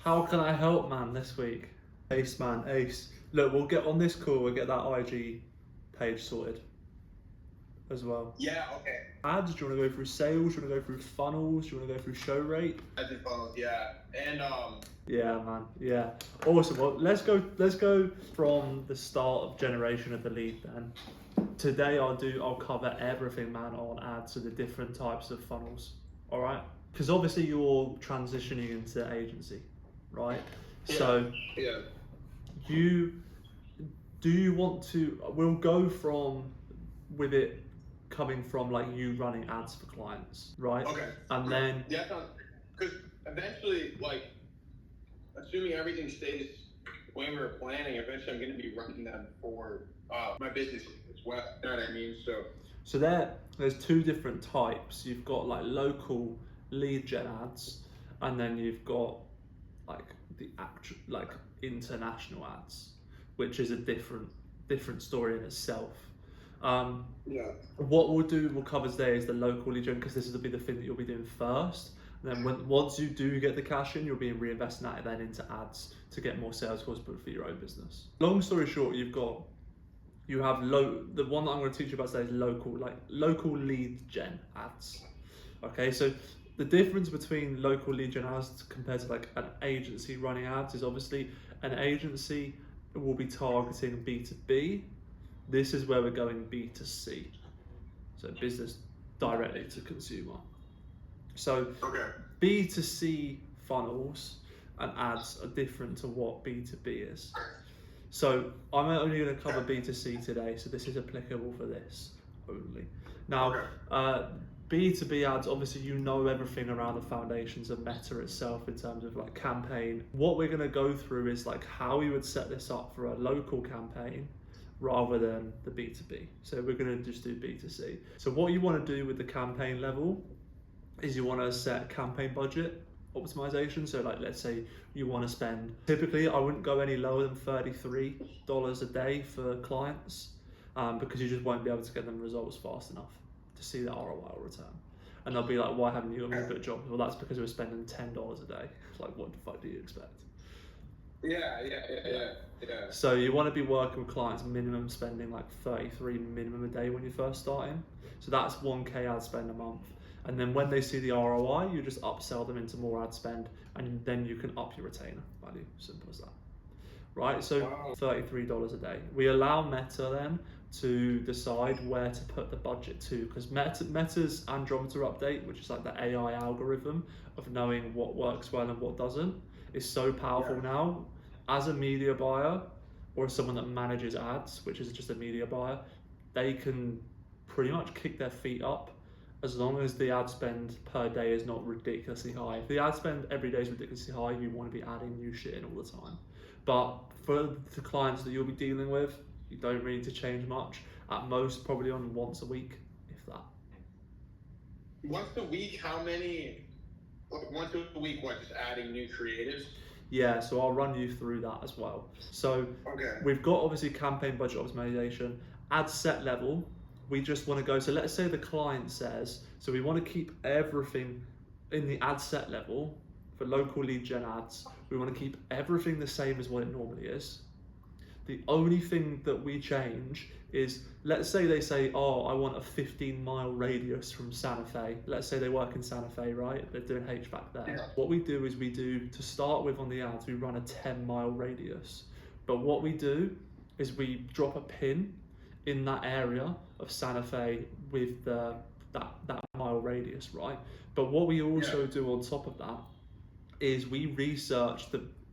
How can I help, man, this week? Ace, man, ace. Look, we'll get on this call, we'll get that IG page sorted as well. Yeah, okay. Ads, do you want to go through sales? Do you want to go through funnels? Do you want to go through show rate? Ads and funnels, yeah. And Yeah, man, yeah. Awesome. Well, let's go from the start of generation of the lead then. Today I'll cover everything, man, on ads and the different types of funnels. All right? Because obviously you're transitioning into agency, right? yeah, So yeah. do you want to, we'll go from with it coming from like you running ads for clients, right? Okay. And then Yeah, because eventually, like, assuming everything stays the way we were planning, eventually I'm going to be running them for my business as well. You know what I mean? So there's two different types. You've got like local lead gen ads, and then you've got like the actual like international ads, which is a different story in itself. Yeah. What we'll cover today is the local lead gen, because this will be the thing that you'll be doing first. And then once you do get the cash in, you'll be reinvesting that then into ads to get more sales calls for your own business. Long story short, you have the one that I'm going to teach you about today is local lead gen ads. Okay, so the difference between local lead gen ads compared to like an agency running ads is obviously an agency will be targeting B2B. This is where we're going B2C, so business directly to consumer. So Okay. B2C funnels and ads are different to what B2B is. So I'm only going to cover B2C today, so this is applicable for this only. Now, B2B ads, obviously you know everything around the foundations of Meta itself in terms of like campaign. What we're going to go through is like how we would set this up for a local campaign rather than the B2B. So we're going to just do B2C. So what you want to do with the campaign level is you want to set campaign budget optimization. So like, let's say you want to spend, typically I wouldn't go any lower than $33 a day for clients because you just won't be able to get them results fast enough to see the ROI or return. And they'll be like, why haven't you got me a good job? Well, that's because we're spending $10 a day. Like, what the fuck do you expect? Yeah. So you want to be working with clients minimum spending like 33 minimum a day when you're first starting. So that's 1K ad spend a month. And then when they see the ROI, you just upsell them into more ad spend, and then you can up your retainer value. Simple as that. Right? So $33 a day. We allow Meta then to decide where to put the budget to, because Meta's Andrometer update, which is like the AI algorithm of knowing what works well and what doesn't, is so powerful now. As a media buyer or as someone that manages ads, which is just a media buyer, they can pretty much kick their feet up as long as the ad spend per day is not ridiculously high. If the ad spend every day is ridiculously high, you want to be adding new shit in all the time. But for the clients that you'll be dealing with, you don't really need to change much. At most, probably on once a week, if that. Once a week, how many? Once a week, what? Just adding new creatives? Yeah, so I'll run you through that as well. So we've got obviously campaign budget optimization, ad set level. We just want to go, so let's say the client says, so we want to keep everything in the ad set level for local lead gen ads. We want to keep everything the same as what it normally is. The only thing that we change is, let's say they say, oh, I want a 15-mile radius from Santa Fe. Let's say they work in Santa Fe, right? They're doing HVAC there. Yeah. What we do is to start with on the ads, we run a 10-mile radius. But what we do is we drop a pin in that area of Santa Fe with that mile radius, right? But what we also do on top of that is we research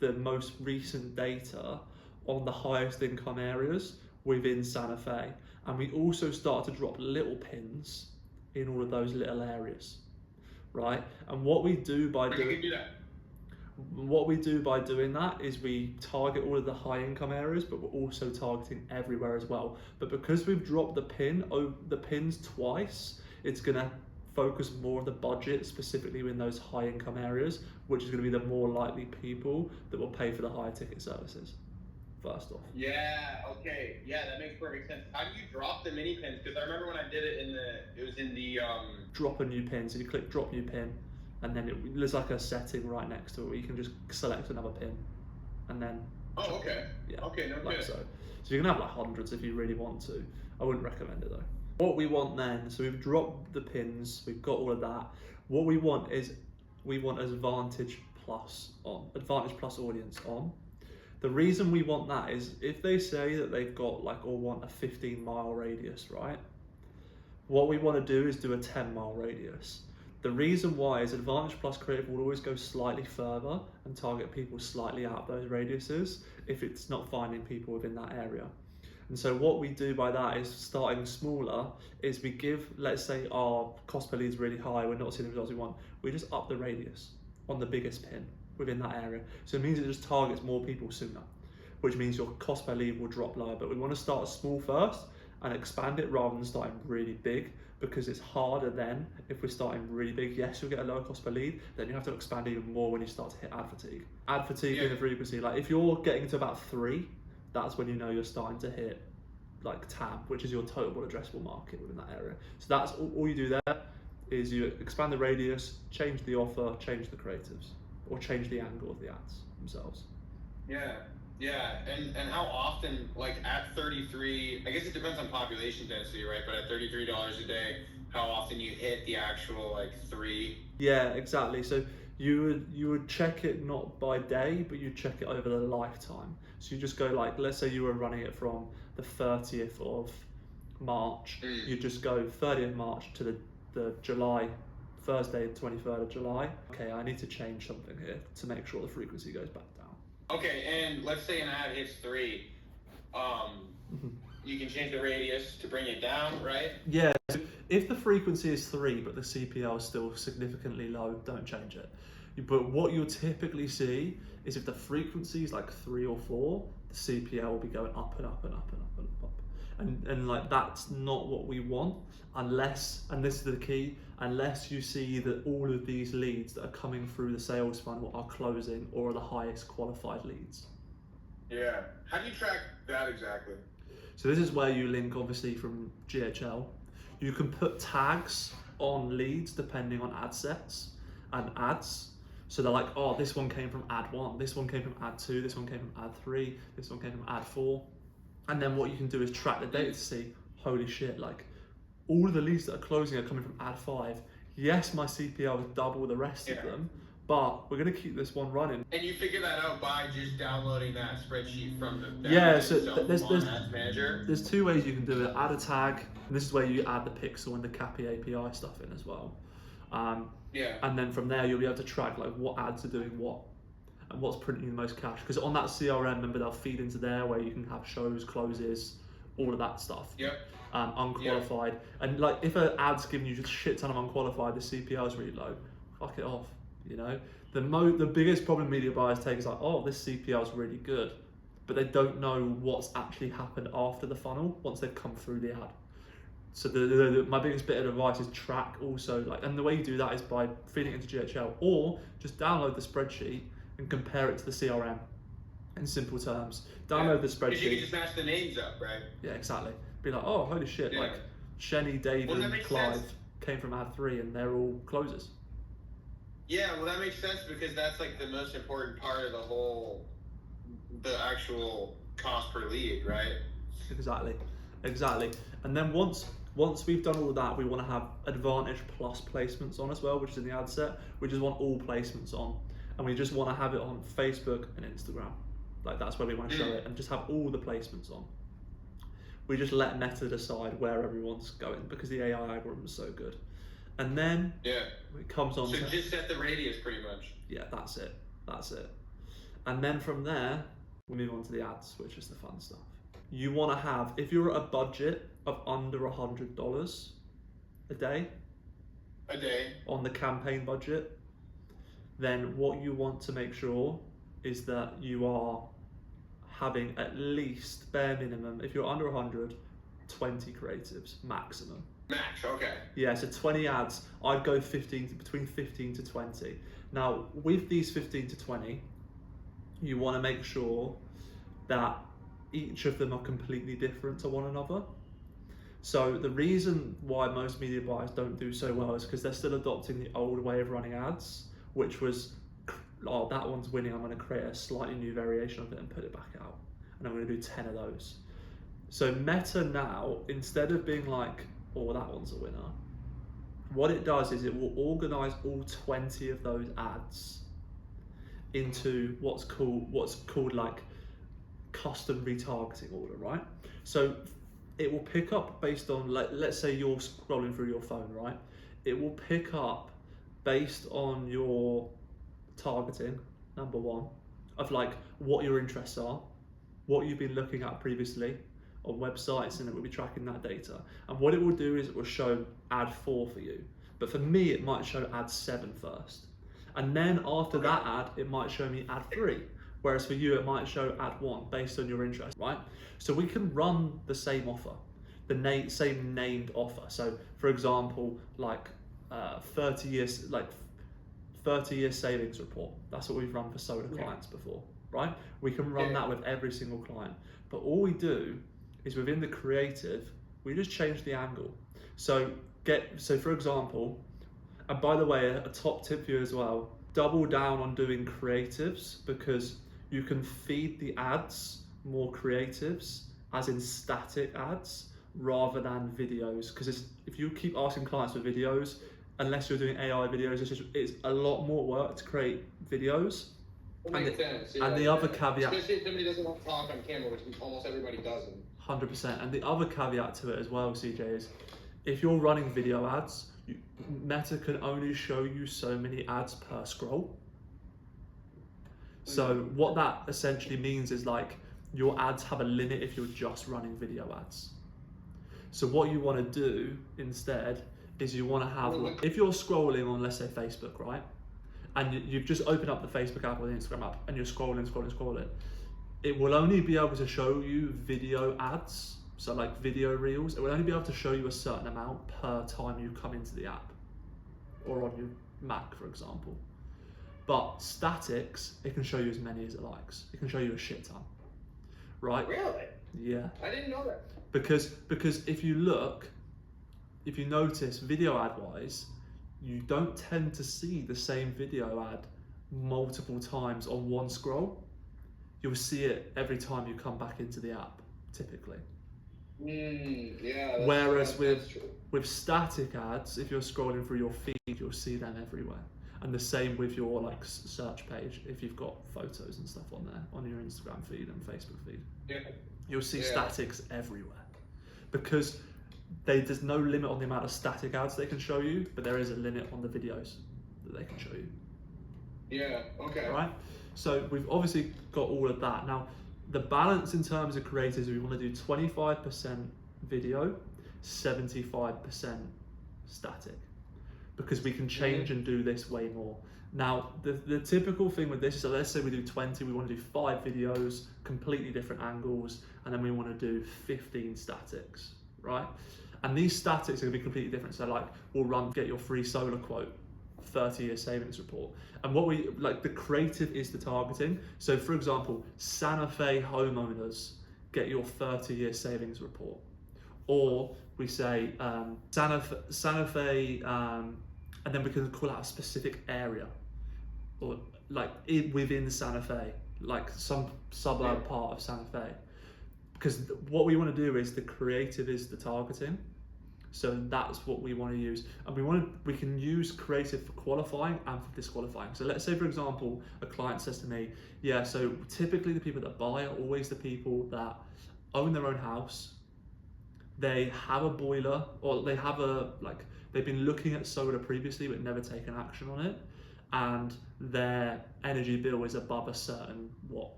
the most recent data on the highest income areas within Santa Fe. And we also start to drop little pins in all of those little areas, right? And what we do by doing that is we target all of the high income areas, but we're also targeting everywhere as well. But because we've dropped the pins twice, it's gonna focus more of the budget specifically in those high income areas, which is gonna be the more likely people that will pay for the higher ticket services. First off. Yeah, okay. Yeah, that makes perfect sense. How do you drop the mini pins? Because I remember when I did it it was in the drop a new pin. So you click drop new pin, and then there's like a setting right next to it where you can just select another pin, and then. Oh, okay. Yeah. Okay, no like good. so. So you can have like hundreds if you really want to. I wouldn't recommend it though. What we want then, so we've dropped the pins, we've got all of that. What we want is Advantage Plus audience on. The reason we want that is if they say that they've got like or want a 15-mile radius, right? What we want to do is do a 10-mile radius. The reason why is Advantage Plus Creative will always go slightly further and target people slightly out of those radiuses if it's not finding people within that area. And so what we do by that is starting smaller is we give, let's say our cost per lead is really high, we're not seeing the results we want, we just up the radius on the biggest pin within that area. So it means it just targets more people sooner, which means your cost per lead will drop lower. But we want to start small first and expand it rather than starting really big, because it's harder then if we're starting really big. Yes, you'll get a lower cost per lead, then you have to expand even more when you start to hit ad fatigue. Ad fatigue in the frequency, like if you're getting to about 3, that's when you know you're starting to hit like TAM, which is your total addressable market within that area. So that's all you do there is you expand the radius, change the offer, change the creatives, or change the angle of the ads themselves. Yeah, and how often, like at 33, I guess it depends on population density, right? But at $33 a day, how often you hit the actual like 3? Yeah, exactly. So you would check it not by day, but you check it over the lifetime. So you just go like, let's say you were running it from the 30th of March, you just go 30th March to the July, Thursday, 23rd of July. Okay, I need to change something here to make sure the frequency goes back down. Okay, and let's say an ad hits 3, you can change the radius to bring it down, right? Yeah, so if the frequency is 3 but the CPL is still significantly low, don't change it. But what you'll typically see is if the frequency is like 3 or 4, the CPL will be going up and up and up and up and up. And like that's not what we want unless, and this is the key, unless you see that all of these leads that are coming through the sales funnel are closing or are the highest qualified leads. Yeah. How do you track that exactly? So this is where you link obviously from GHL. You can put tags on leads depending on ad sets and ads. So they're like, oh, this one came from ad 1, this one came from ad 2, this one came from ad 3, this one came from ad 4. And then what you can do is track the data to see, holy shit, like all of the leads that are closing are coming from ad 5. Yes, my CPL is double the rest of them, but we're gonna keep this one running. And you figure that out by just downloading that spreadsheet from the so Ads Manager. There's 2 ways you can do it. Add a tag, and this is where you add the pixel and the CAPI API stuff in as well. And then from there you'll be able to track like what ads are doing what and what's printing the most cash. Because on that CRM, remember they'll feed into there where you can have shows, closes, all of that stuff. Unqualified. And like if an ad's giving you just a shit ton of unqualified, the CPL is really low, fuck it off. You know, the biggest problem media buyers take is like, oh, this CPL is really good, but they don't know what's actually happened after the funnel once they've come through the ad. So my biggest bit of advice is track also, like, and the way you do that is by feeding it into GHL or just download the spreadsheet and compare it to the CRM in simple terms. Download the spreadsheet. Because you can just match the names up, right? Yeah, exactly. Be like, oh, holy shit, like Shenny, David, and Clive came from ad 3 and they're all closers. Yeah, well that makes sense because that's like the most important part of the actual cost per lead, right? Exactly. And then once we've done all of that, we want to have Advantage Plus placements on as well, which is in the ad set. We just want all placements on, and we just want to have it on Facebook and Instagram. Like that's where we want to show it and just have all the placements on. We just let Meta decide where everyone's going because the AI algorithm is so good. And then it comes on. So just set the radius pretty much. Yeah, that's it. And then from there, we move on to the ads, which is the fun stuff. You want to have, if you're at a budget of under $100 a day on the campaign budget, then what you want to make sure is that you are having at least bare minimum, if you're under 100, 20 creatives maximum. Max, okay. Yeah, so 20 ads, I'd go between 15 to 20. Now, with these 15 to 20, you want to make sure that each of them are completely different to one another. So the reason why most media buyers don't do so well is because they're still adopting the old way of running ads, which was, oh, that one's winning, I'm going to create a slightly new variation of it and put it back out. And I'm going to do 10 of those. So Meta now, instead of being like, oh, that one's a winner, what it does is it will organize all 20 of those ads into what's called like custom retargeting order, right? So it will pick up based on, like, let's say you're scrolling through your phone, right? It will pick up based on your targeting, number one, of like what your interests are, what you've been looking at previously on websites, and it will be tracking that data. And what it will do is it will show ad 4 for you. But for me, it might show ad 7 first. And then after that ad, it might show me ad 3. Whereas for you, it might show ad 1 based on your interest, right? So we can run the same offer, the same named offer. So for example, like 30 years savings report. That's what we've run for solar clients before, right? We can run that with every single client. But all we do is within the creative, we just change the angle. So for example, and by the way, a top tip for you as well, double down on doing creatives, because you can feed the ads more creatives, as in static ads, rather than videos. Because if you keep asking clients for videos, unless you're doing AI videos, it's a lot more work to create videos. Makes sense. And the other caveat, especially if somebody doesn't want to talk on camera, which almost everybody doesn't. 100%. And the other caveat to it as well, CJ, is if you're running video ads, Meta can only show you so many ads per scroll. So what that essentially means is like your ads have a limit if you're just running video ads. So what you want to do instead is you want to have, if you're scrolling on, let's say, Facebook, right? And you've just opened up the Facebook app or the Instagram app and you're scrolling, it will only be able to show you video ads. So like video reels, it will only be able to show you a certain amount per time you come into the app or on your Mac, for example. But statics, it can show you as many as it likes. It can show you a shit ton, right? Really? Yeah. I didn't know that. Because if you notice video ad wise, you don't tend to see the same video ad multiple times on one scroll. You'll see it every time you come back into the app, typically. Yeah. Whereas with static ads, if you're scrolling through your feed, you'll see them everywhere. And the same with your like search page, if you've got photos and stuff on there, on your Instagram feed and Facebook feed. Yeah. You'll see statics everywhere. Because there's no limit on the amount of static ads they can show you, but there is a limit on the videos that they can show you. Yeah, okay. Right? So we've obviously got all of that. Now, the balance in terms of creators, we want to do 25% video, 75% static, because we can change and do this way more. Now, the typical thing with this is, so let's say we do 20, we want to do 5 videos, completely different angles, and then we want to do 15 statics, right? And these statics are going to be completely different. So like, we'll get your free solar quote, 30-year savings report. And what we, like, the creative is the targeting. So for example, Santa Fe homeowners, get your 30-year savings report. Or we say Santa Fe, and then we can call out a specific area, or like within Santa Fe, like some suburb part of Santa Fe. Because what we want to do is the creative is the targeting. So that's what we want to use. And we can use creative for qualifying and for disqualifying. So let's say, for example, a client says to me, yeah, so typically the people that buy are always the people that own their own house, they have a boiler, or they have they've been looking at solar previously but never taken action on it, and their energy bill is above a certain watt,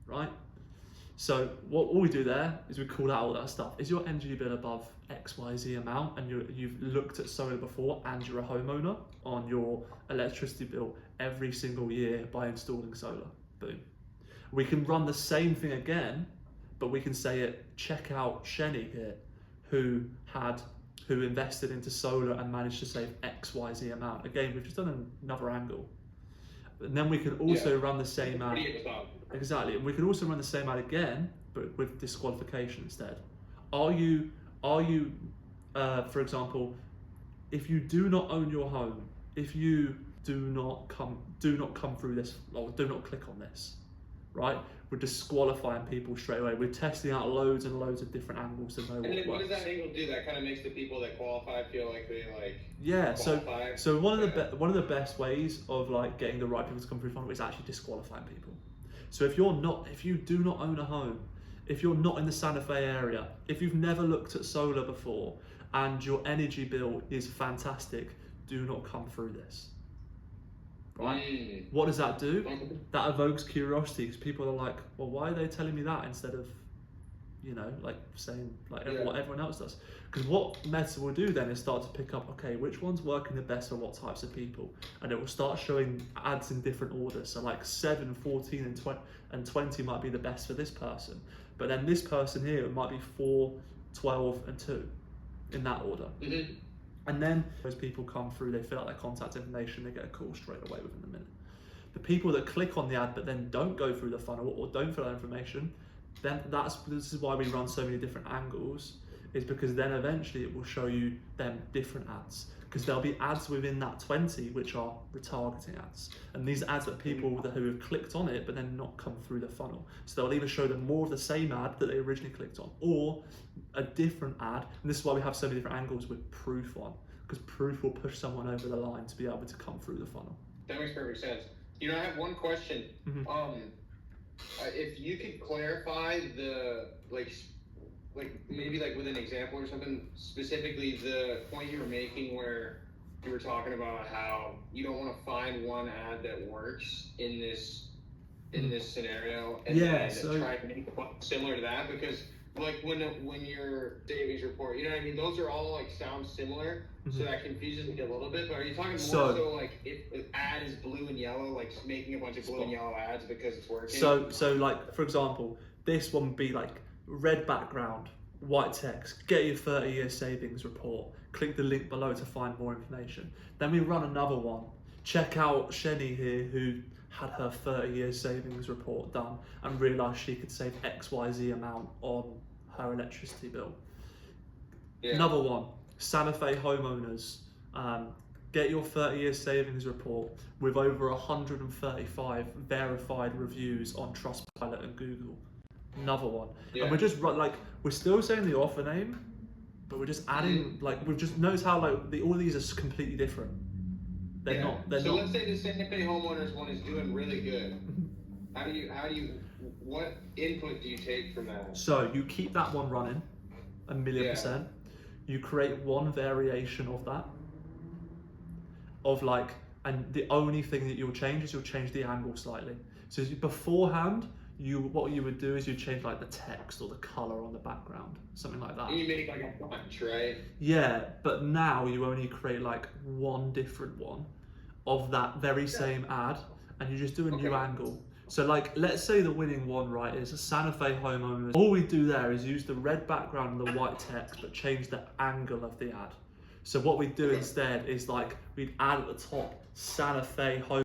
right? So all we do there is we call out all that stuff. Is your energy bill above XYZ amount, and you've looked at solar before and you're a homeowner, on your electricity bill every single year by installing solar? Boom. We can run the same thing again, but we can say it, check out Shenny here, who invested into solar and managed to save XYZ amount. Again, we've just done another angle. And then we can also run the same ad. Exactly, and we can also run the same ad again, but with disqualification instead. Are you Are you, for example, if you do not own your home, if you do not come through this, or do not click on this, right? We're disqualifying people straight away. We're testing out loads and loads of different angles to know what works. And then what does that angle do? That kind of makes the people that qualify feel like they qualify. So one of the best ways of like getting the right people to come through funnel is actually disqualifying people. So if you do not own a home, if you're not in the Santa Fe area, if you've never looked at solar before, and your energy bill is fantastic, do not come through this. Right? What does that do? That evokes curiosity, because people are like, well, why are they telling me that instead of, like saying like what everyone else does? Because what Meta will do then is start to pick up, okay, which one's working the best for what types of people, and it will start showing ads in different orders. So like 7, 14, and 20 might be the best for this person, but then this person here it might be 4, 12, and 2 in that order. And then those people come through, they fill out their contact information, they get a call straight away within a minute. The people that click on the ad but then don't go through the funnel or don't fill out information, then this is why we run so many different angles, is because then eventually it will show you them different ads, because there'll be ads within that 20 which are retargeting ads, and these ads are people who have clicked on it but then not come through the funnel. So they'll either show them more of the same ad that they originally clicked on, or a different ad. And this is why we have so many different angles with proof on, because proof will push someone over the line to be able to come through the funnel. That makes perfect sense. I have one question. If you could clarify the maybe with an example or something, specifically the point you were making where you were talking about how you don't want to find one ad that works in this scenario and try to make one similar to that, because when your savings report, those are all sound similar, so that confuses me a little bit. But are you talking more so if the ad is blue and yellow, making a bunch of blue and yellow ads because it's working? So like for example, this one would be like red background, white text, get your 30-year savings report, click the link below to find more information. Then we run another one, check out Shenny here who had her 30-year savings report done and realised she could save XYZ amount on her electricity bill. Another one, Santa Fe homeowners, get your 30-year savings report with over 135 verified reviews on Trustpilot and Google. Another one. And we're just we're still saying the offer name, but we're just adding we've just noticed how all of these are completely different. They're not. Let's say the Santa Fe homeowners one is doing really good. What input do you take from that? So you keep that one running 1,000,000%. You create one variation of that, and the only thing that you'll change is you'll change the angle slightly. So beforehand, what you would do is you change the text or the color on the background, something like that. And you make a bunch, right? Yeah, but now you only create one different one of that very same ad, and you just do a new angle. So let's say the winning one, right, is a Santa Fe homeowners. All we do there is use the red background and the white text, but change the angle of the ad. So what we do instead is we'd add at the top Santa Fe home